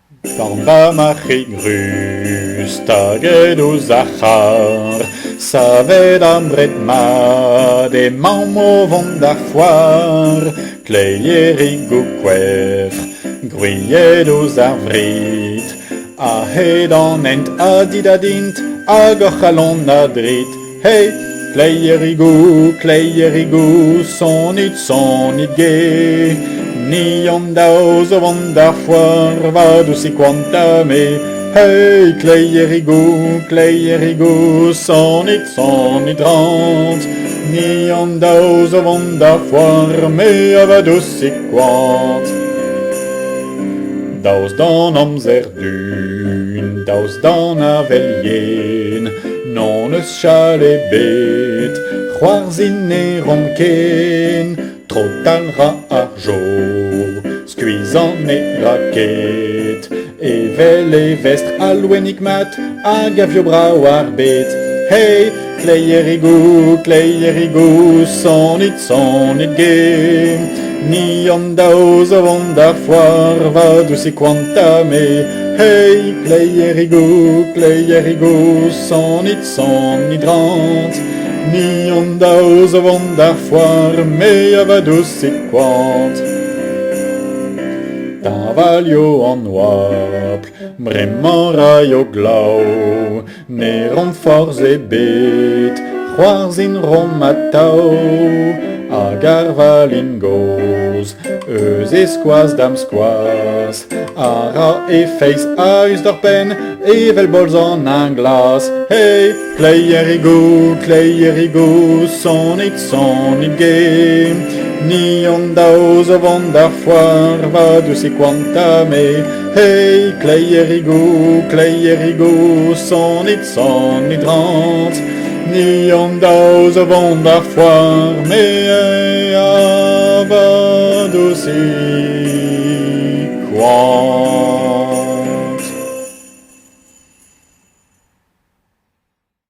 Dan bamachig grüß, taget o zachar, savet am bret ma, de mammo vont da foar, kleierig o kwefr, gruyet o zarvrit, a he dan ent a dit a dint, a gochalon a drit, hey, kleierig o, son it ge, ni om daus o vont da foar, vad o si quanta me, hey, kleierig o, son it rant, ni om daus o vont da foar, me a vad o si quant. Daus dan amzer dun, daus dan a velien, non eus chale bet, c'hoarzhin e rom ken, trotal ra ar jo, skuizan e raket, evel e vestr alwennig mat, hag a vio brav ar bet, hey, kleierig o, son it ge, ni om daus o vont da foar, vad o si quanta me, hey, kleierig o, son it rant, ni om daus o vont da foar, me a vad o si quant. Da valio an oapl, bremañ rai o glav, ne rom forz e bet, c'hoarzhin rom a tao, hag ar valin goz, eus e skoaz dam skoaz, a ra e feiz a eus d'ar pen, evel bolz an an glas, hey, kleierig o, son it ge, ni om daus o vont da foar, vad o si quanta me, hey, kleierig o, son it rant, ni om daus o vont da foar, me a vad o si